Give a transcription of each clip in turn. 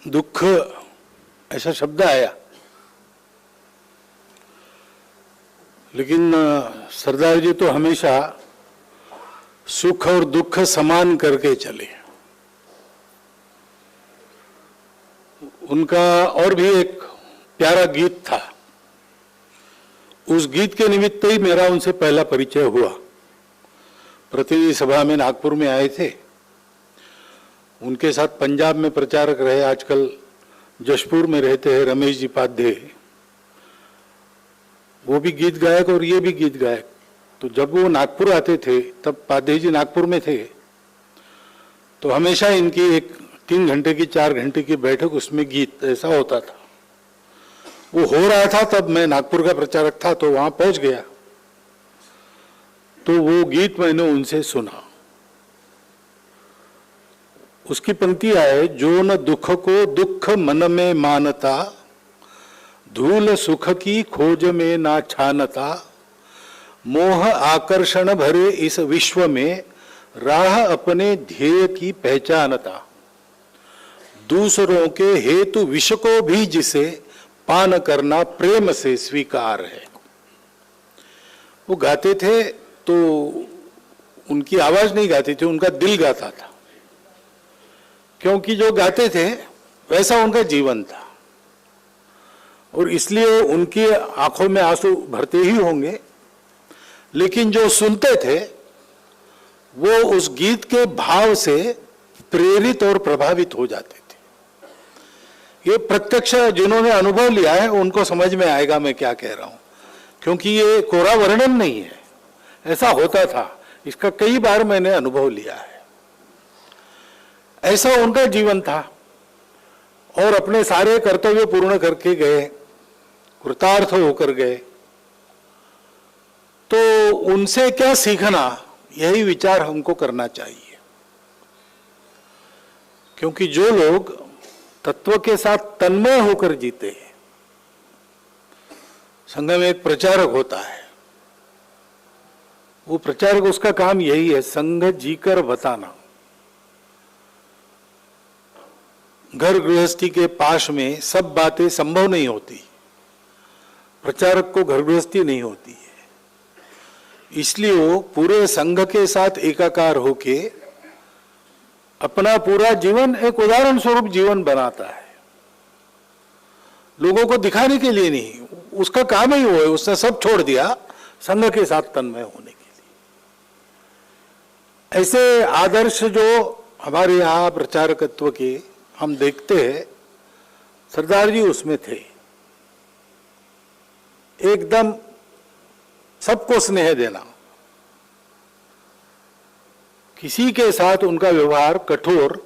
दुख ऐसा शब्द आया, लेकिन सरदार जी तो हमेशा सुख और दुख समान करके चले। उनका और भी एक प्यारा गीत था, उस गीत के निमित्त ही मेरा उनसे पहला परिचय हुआ। प्रतिनिधि सभा में नागपुर में आए थे, उनके साथ पंजाब में प्रचारक रहे, आजकल जशपुर में रहते हैं रमेश जी पाध्ये, वो भी गीत गायक और ये भी गीत गायक। तो जब वो नागपुर आते थे तब पाध्ये जी नागपुर में थे, तो हमेशा इनकी एक 3 घंटे की 4 घंटे की बैठक, उसमें गीत ऐसा होता था। वो हो रहा था तब मैं नागपुर का प्रचारक था, तो वहां पहुंच गया, तो वो गीत मैंने उनसे सुना। उसकी पंक्ति आए, जो न दुख को दुख मन में मानता, धूल सुख की खोज में ना छानता, मोह आकर्षण भरे इस विश्व में, राह अपने ध्येय की पहचानता, दूसरों के हेतु विष को भी जिसे पान करना प्रेम से स्वीकार है। वो गाते थे तो उनकी आवाज नहीं गाती थी, उनका दिल गाता था, क्योंकि जो गाते थे वैसा उनका जीवन था, और इसलिए उनकी आंखों में आंसू भरते ही होंगे। लेकिन जो सुनते थे वो उस गीत के भाव से प्रेरित और प्रभावित हो जाते थे। ये प्रत्यक्ष जिन्होंने अनुभव लिया है उनको समझ में आएगा मैं क्या कह रहा हूं, क्योंकि ये कोरा वर्णन नहीं है, ऐसा होता था, इसका कई बार मैंने अनुभव लिया है। ऐसा उनका जीवन था, और अपने सारे कर्तव्य पूर्ण करके गए, कृतार्थ होकर गए। तो उनसे क्या सीखना, यही विचार हमको करना चाहिए, क्योंकि जो लोग तत्व के साथ तन्मय होकर जीते हैं, संघ में एक प्रचारक होता है, वो प्रचारक, उसका काम यही है, संघ जीकर बताना। घर गृहस्थी के पाश में सब बातें संभव नहीं होती, प्रचारक को घर गृहस्थी नहीं होती है, इसलिए वो पूरे संघ के साथ एकाकार होके अपना पूरा जीवन एक उदाहरण स्वरूप जीवन बनाता है, लोगों को दिखाने के लिए नहीं, उसका काम ही वो है, उसने सब छोड़ दिया संघ के साथ तन्मय होने के लिए। ऐसे आदर्श जो हमारे यहाँ प्रचारकत्व के हम देखते हैं, सरदार जी उसमें थे। एकदम सबको स्नेह देना, किसी के साथ उनका व्यवहार कठोर,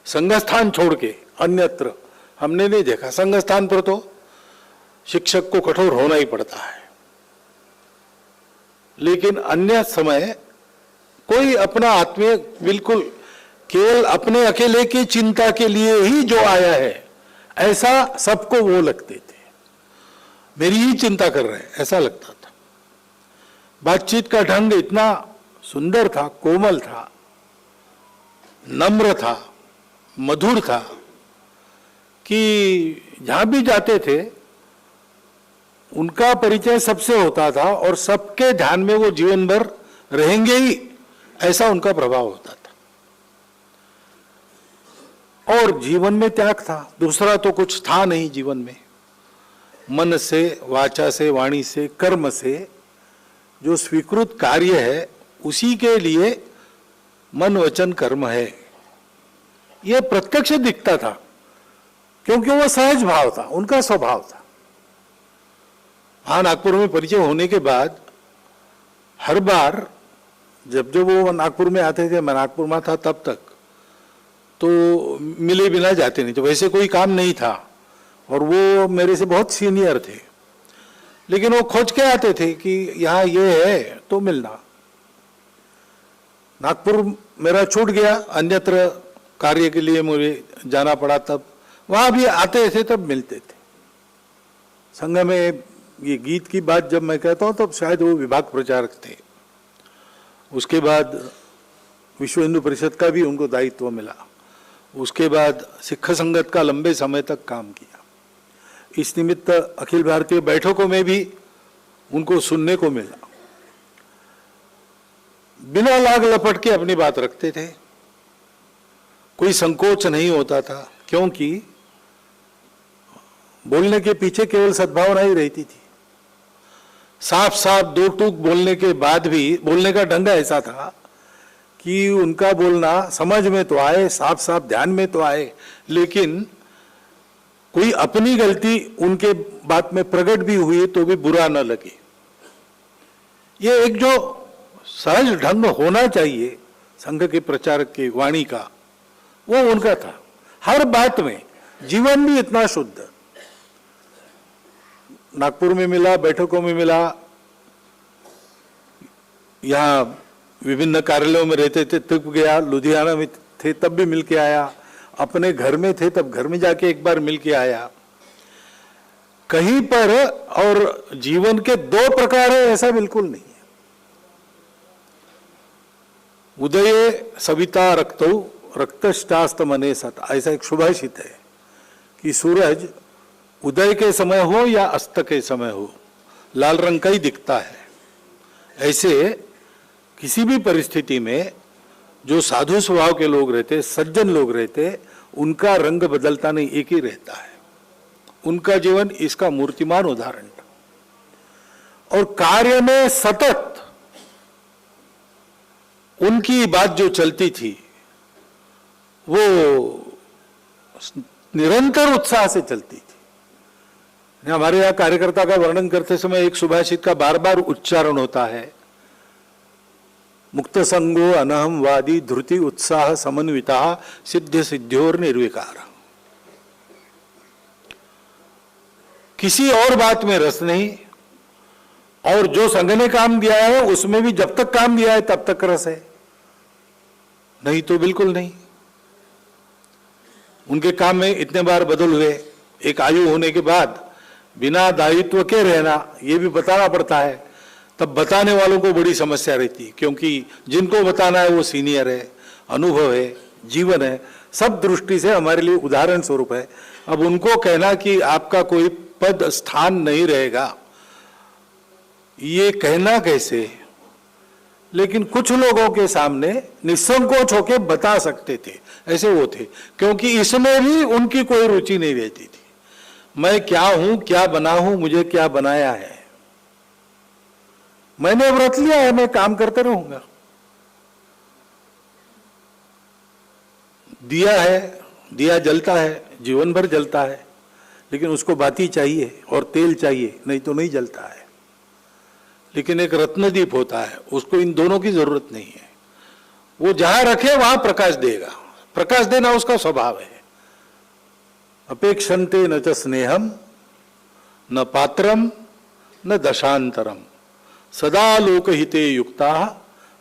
संघस्थान छोड़ के अन्यत्र हमने नहीं देखा। संघस्थान पर तो शिक्षक को कठोर होना ही पड़ता है, लेकिन अन्य समय कोई अपना आत्मीय, बिल्कुल केवल अपने अकेले की चिंता के लिए ही जो आया है, ऐसा सबको वो लगते थे, मेरी ही चिंता कर रहे हैं, ऐसा लगता था। बातचीत का ढंग इतना सुंदर था, कोमल था, नम्र था, मधुर था, कि जहां भी जाते थे उनका परिचय सबसे होता था, और सबके ध्यान में वो जीवन भर रहेंगे ही, ऐसा उनका प्रभाव होता था। और जीवन में त्याग था, दूसरा तो कुछ था नहीं जीवन में। मन से, वाचा से, वाणी से, कर्म से जो स्वीकृत कार्य है, उसी के लिए मन वचन कर्म है, यह प्रत्यक्ष दिखता था, क्योंकि वो सहज भाव था, उनका स्वभाव था। हाँ, नागपुर में परिचय होने के बाद हर बार जब वो नागपुर में आते थे, मैं नागपुर में था तब तक, तो मिले बिना जाते नहीं, तो वैसे कोई काम नहीं था, और वो मेरे से बहुत सीनियर थे, लेकिन वो खोज के आते थे कि यहाँ ये है तो मिलना। नागपुर मेरा छूट गया, अन्यत्र कार्य के लिए मुझे जाना पड़ा, तब वहां भी आते थे, तब मिलते थे। संघ में ये गीत की बात जब मैं कहता हूँ, तब शायद वो विभाग प्रचारक थे। उसके बाद विश्व हिंदू परिषद का भी उनको दायित्व मिला, उसके बाद सिख संगत का लंबे समय तक काम किया। इस निमित्त अखिल भारतीय बैठकों में भी उनको सुनने को मिला। बिना लाग लपट के अपनी बात रखते थे, कोई संकोच नहीं होता था, क्योंकि बोलने के पीछे केवल सद्भावना ही रहती थी। साफ साफ दो टूक बोलने के बाद भी बोलने का ढंग ऐसा था कि उनका बोलना समझ में तो आए, साफ साफ ध्यान में तो आए, लेकिन कोई अपनी गलती उनके बात में प्रकट भी हुई तो भी बुरा न लगे। ये एक जो सहज ढंग होना चाहिए संघ के प्रचारक की वाणी का, वो उनका था। हर बात में जीवन भी इतना शुद्ध। नागपुर में मिला, बैठकों में मिला, यहाँ विभिन्न कार्यालयों में रहते थे तब गया, लुधियाना में थे तब भी मिल के आया, अपने घर में थे तब घर में जाके एक बार मिल के आया। कहीं पर और जीवन के दो प्रकार है ऐसा बिल्कुल नहीं है। उदये सविता रक्तौ रक्तश्चास्त मने सत, ऐसा एक सुभाषित है कि सूरज उदय के समय हो या अस्त के समय हो लाल रंग का ही दिखता है। ऐसे किसी भी परिस्थिति में जो साधु स्वभाव के लोग रहते, सज्जन लोग रहते, उनका रंग बदलता नहीं, एक ही रहता है। उनका जीवन इसका मूर्तिमान उदाहरण था। और कार्य में सतत उनकी बात जो चलती थी वो निरंतर उत्साह से चलती थी। हमारे यहां कार्यकर्ता का वर्णन करते समय एक सुभाषित का बार बार उच्चारण होता है, मुक्त संगो अनहम वादी धृति उत्साह समन्विता सिद्ध सिद्ध्योर निर्विकार। किसी और बात में रस नहीं, और जो संघ ने काम दिया है उसमें भी जब तक काम दिया है तब तक रस है, नहीं तो बिल्कुल नहीं। उनके काम में इतने बार बदल हुए, एक आयु होने के बाद बिना दायित्व के रहना ये भी बताना पड़ता है, तब बताने वालों को बड़ी समस्या रहती है, क्योंकि जिनको बताना है वो सीनियर है, अनुभव है, जीवन है, सब दृष्टि से हमारे लिए उदाहरण स्वरूप है। अब उनको कहना कि आपका कोई पद स्थान नहीं रहेगा, ये कहना कैसे? लेकिन कुछ लोगों के सामने निसंकोच होकर बता सकते थे, ऐसे वो थे, क्योंकि इसमें भी उनकी कोई रुचि नहीं रहती थी। मैं क्या हूं, क्या बना हूं, मुझे क्या बनाया है, मैंने व्रत लिया है, मैं काम करते रहूंगा। दिया है, दिया जलता है, जीवन भर जलता है, लेकिन उसको बाती चाहिए और तेल चाहिए, नहीं तो नहीं जलता है। लेकिन एक रत्नदीप होता है, उसको इन दोनों की जरूरत नहीं है। वो जहां रखे वहां प्रकाश देगा, प्रकाश देना उसका स्वभाव है। अपेक्षन्ते न च स्नेहम न पात्रम न दशांतरम सदा लोकहिते युक्ता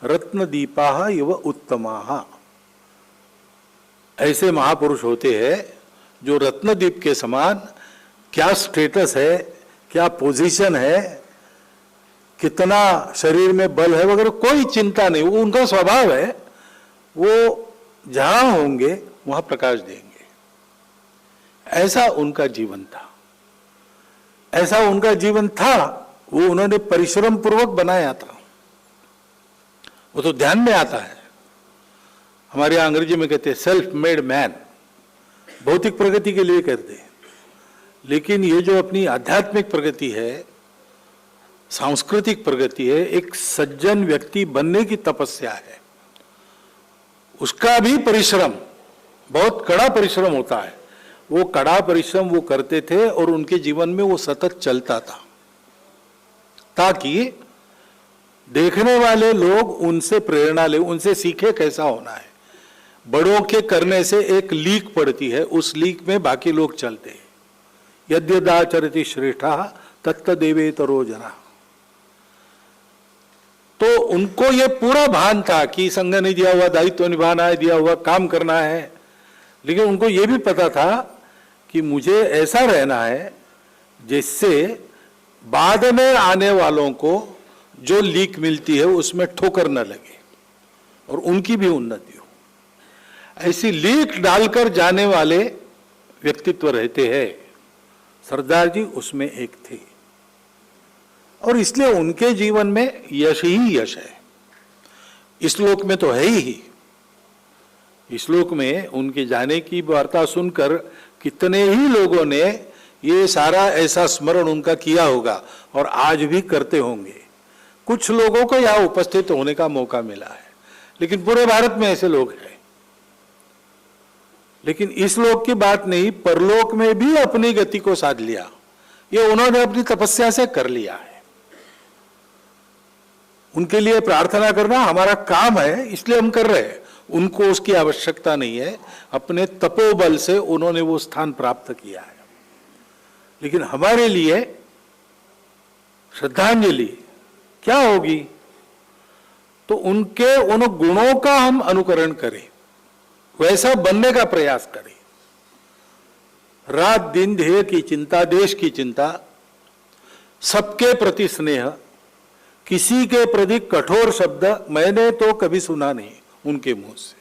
रत्नदीपा इव उत्तमा। ऐसे महापुरुष होते हैं जो रत्नदीप के समान, क्या स्टेटस है, क्या पोजीशन है, कितना शरीर में बल है वगैरह कोई चिंता नहीं, वो उनका स्वभाव है, वो जहां होंगे वहां प्रकाश देंगे। ऐसा उनका जीवन था, ऐसा उनका जीवन था, वो उन्होंने परिश्रम पूर्वक बनाया था। वो तो ध्यान में आता है, हमारे यहां अंग्रेजी में कहते हैं सेल्फ मेड मैन, भौतिक प्रगति के लिए करते हैं, लेकिन ये जो अपनी आध्यात्मिक प्रगति है, सांस्कृतिक प्रगति है, एक सज्जन व्यक्ति बनने की तपस्या है, उसका भी परिश्रम, बहुत कड़ा परिश्रम होता है। वो कड़ा परिश्रम वो करते थे और उनके जीवन में वो सतत चलता था, ताकि देखने वाले लोग उनसे प्रेरणा ले, उनसे सीखे कैसा होना है। बड़ों के करने से एक लीक पड़ती है, उस लीक में बाकी लोग चलते हैं। यद्यदाचरति श्रेष्ठा तत्तदेवेतरो जना। तो उनको ये पूरा भान था कि संघ ने दिया हुआ दायित्व निभाना है, दिया हुआ काम करना है, लेकिन उनको ये भी पता था कि मुझे ऐसा रहना है जिससे बाद में आने वालों को जो लीक मिलती है उसमें ठोकर न लगे और उनकी भी उन्नति हो। ऐसी लीक डालकर जाने वाले व्यक्तित्व रहते हैं। सरदार जी उसमें एक थे और इसलिए उनके जीवन में यश ही यश है। इस लोक में तो है ही। इस लोक में उनके जाने की वार्ता सुनकर कितने ही लोगों ने ये सारा ऐसा स्मरण उनका किया होगा और आज भी करते होंगे। कुछ लोगों को यहाँ उपस्थित होने का मौका मिला है, लेकिन पूरे भारत में ऐसे लोग हैं। लेकिन इस लोक की बात नहीं, परलोक में भी अपनी गति को साध लिया। ये उन्होंने अपनी तपस्या से कर लिया है। उनके लिए प्रार्थना करना हमारा काम है, इसलिए हम कर रहे हैं। उनको उसकी आवश्यकता नहीं है, अपने तपोबल से उन्होंने वो स्थान प्राप्त किया है। लेकिन हमारे लिए श्रद्धांजलि क्या होगी? तो उनके उन गुणों का हम अनुकरण करें, वैसा बनने का प्रयास करें। रात दिन ध्येय की चिंता, देश की चिंता, सबके प्रति स्नेह, किसी के प्रति कठोर शब्द मैंने तो कभी सुना नहीं उनके मुंह से।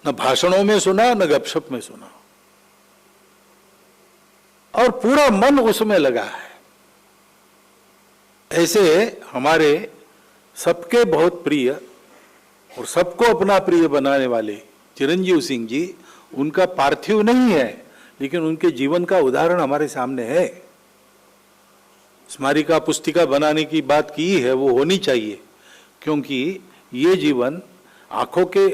न भाषणों में सुना, न गपशप में सुना, और पूरा मन उसमें लगा है। ऐसे हमारे सबके बहुत प्रिय और सबको अपना प्रिय बनाने वाले चिरंजीव सिंह जी, उनका पार्थिव नहीं है, लेकिन उनके जीवन का उदाहरण हमारे सामने है। स्मारिका पुस्तिका बनाने की बात की है, वो होनी चाहिए, क्योंकि ये जीवन आंखों के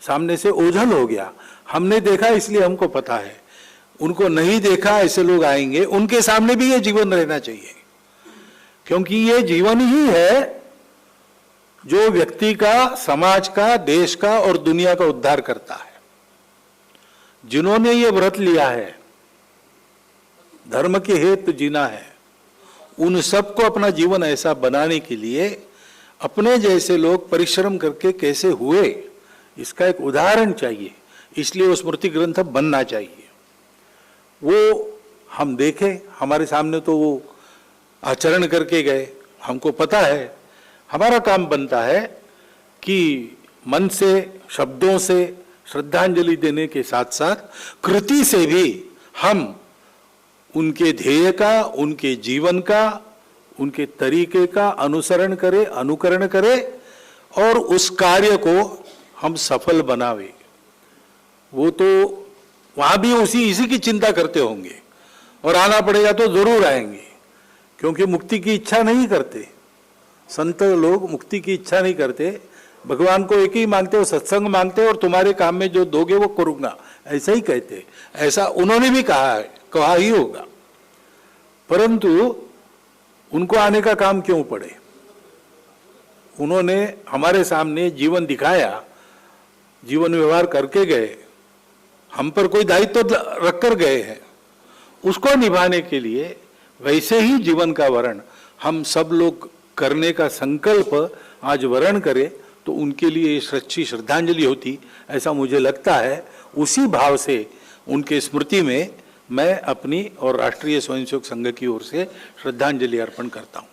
सामने से ओझल हो गया। हमने देखा इसलिए हमको पता है, उनको नहीं देखा ऐसे लोग आएंगे, उनके सामने भी ये जीवन रहना चाहिए, क्योंकि ये जीवन ही है जो व्यक्ति का, समाज का, देश का और दुनिया का उद्धार करता है। जिन्होंने ये व्रत लिया है, धर्म के हेतु जीना है, उन सबको अपना जीवन ऐसा बनाने के लिए अपने जैसे लोग परिश्रम करके कैसे हुए, इसका एक उदाहरण चाहिए। इसलिए वो स्मृति ग्रंथ बनना चाहिए। वो हम देखें, हमारे सामने तो वो आचरण करके गए, हमको पता है। हमारा काम बनता है कि मन से, शब्दों से श्रद्धांजलि देने के साथ साथ कृति से भी हम उनके ध्येय का, उनके जीवन का, उनके तरीके का अनुसरण करें, अनुकरण करें और उस कार्य को हम सफल बनावे। वो तो वहां भी इसी की चिंता करते होंगे और आना पड़ेगा तो जरूर आएंगे, क्योंकि मुक्ति की इच्छा नहीं करते। संत लोग मुक्ति की इच्छा नहीं करते, भगवान को एक ही मांगते हो, सत्संग मांगते, और तुम्हारे काम में जो दोगे वो करूंगा, ऐसा ही कहते। ऐसा उन्होंने भी कहा है, कहा ही होगा, परंतु उनको आने का काम क्यों पड़े? उन्होंने हमारे सामने जीवन दिखाया, जीवन व्यवहार करके गए, हम पर कोई दायित्व तो रखकर गए हैं, उसको निभाने के लिए वैसे ही जीवन का वर्ण हम सब लोग करने का संकल्प आज वर्ण करें तो उनके लिए सच्ची श्रद्धांजलि होती, ऐसा मुझे लगता है। उसी भाव से उनके स्मृति में मैं अपनी और राष्ट्रीय स्वयंसेवक संघ की ओर से श्रद्धांजलि अर्पण करता हूँ।